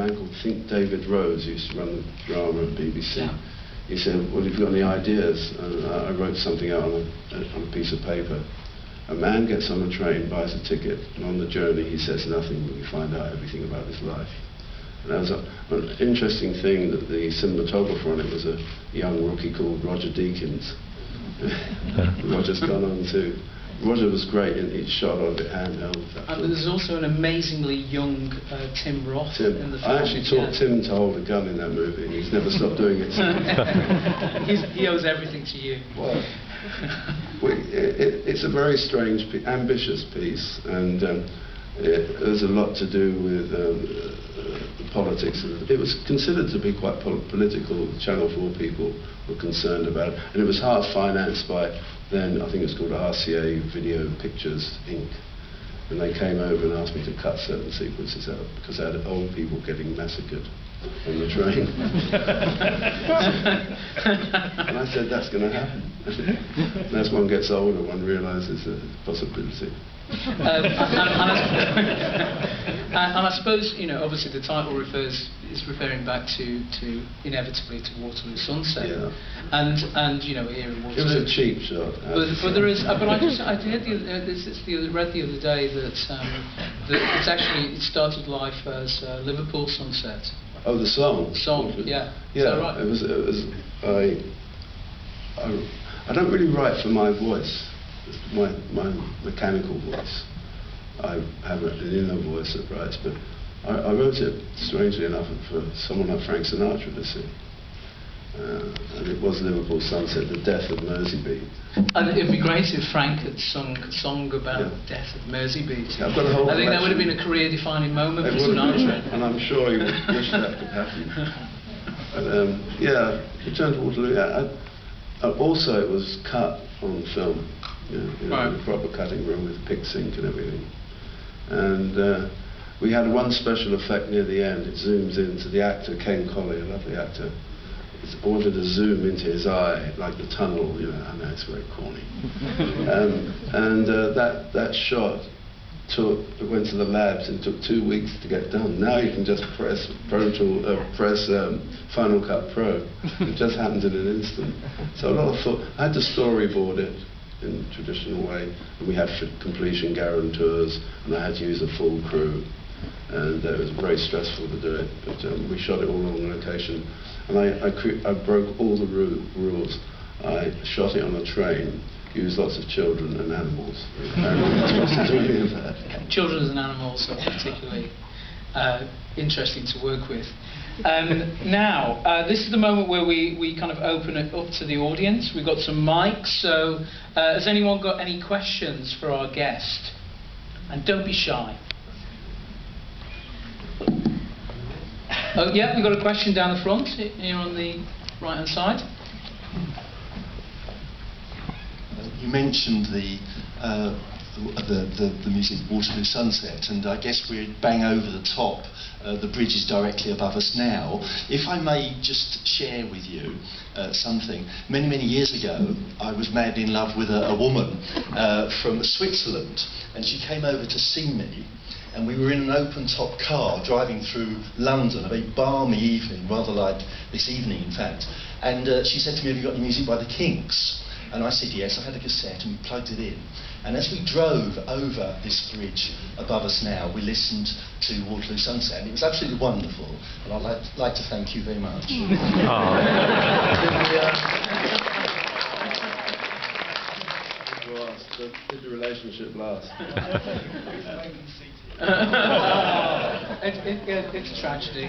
A man called David Rose, who used to run the drama at BBC. Yeah. He said, well, have you got any ideas? And I wrote something out on a piece of paper. A man gets on a train, buys a ticket, and on the journey he says nothing, but we find out everything about his life. And that was an interesting thing, that the cinematographer on it was a young rookie called Roger Deakins. Roger's gone on to... Roger was great, and he shot on it handheld. And there's also an amazingly young Tim Roth in the film. I actually taught Tim to hold a gun in that movie, and he's never stopped doing it. He owes everything to you. Well, it's a very strange, ambitious piece, and there's a lot to do with politics. It was considered to be quite political. Channel 4 people were concerned about it, and it was half financed by then, I think it was called RCA Video Pictures Inc. And they came over and asked me to cut certain sequences out because I had old people getting massacred on the train. And I said, that's going to happen. And as one gets older, one realises the possibility. And I suppose, you know, obviously the title is referring back to inevitably to Waterloo Sunset. Yeah. And you know, here in Waterloo. It was a cheap shot. But there is. But I heard read the other day that it's actually, it started life as Liverpool Sunset. Oh, the song. Song, yeah. Yeah. Is that right? It was. I don't really write for my voice. My mechanical voice. I have an inner voice that writes, but I wrote it, strangely enough, for someone like Frank Sinatra to sing. And it was Liverpool Sunset, the death of Merseybeat. And it'd be great if Frank had sung a song about the death of Merseybeat. Yeah, I've got a whole I think that would have been a career-defining moment for Sinatra. And I'm sure he would wish that could happen. But, yeah, Return to Waterloo. Also, it was cut on film. In a proper cutting room with pick sync and everything. And we had one special effect near the end. It zooms into the actor, Ken Colley, a lovely actor. I wanted to zoom into his eye, like the tunnel, you know. I know it's very corny. That shot went to the labs and took 2 weeks to get done. Now you can just press Final Cut Pro. It just happens in an instant. So a lot of thought. I had to storyboard it in a traditional way, and we had completion guarantors, and I had to use a full crew, and it was very stressful to do it, but we shot it all on location, and I broke all the rules. I shot it on a train, used lots of children and animals. Children and animals are particularly interesting to work with. Now, this is the moment where we kind of open it up to the audience. We've got some mics, so has anyone got any questions for our guest? And don't be shy. Oh, yeah, we've got a question down the front, here on the right-hand side. You mentioned the music Waterloo Sunset, and I guess we're bang over the top. The bridge is directly above us now. If I may just share with you something. Many years ago, I was madly in love with a woman from Switzerland, and she came over to see me, and we were in an open-top car driving through London, a very balmy evening, rather like this evening, in fact. And she said to me, "Have you got any music by the Kinks?" And I said yes. I had a cassette, and we plugged it in. And as we drove over this bridge above us now, we listened to Waterloo Sunset, and it was absolutely wonderful. And I'd like to thank you very much. Did the relationship last? It's a tragedy.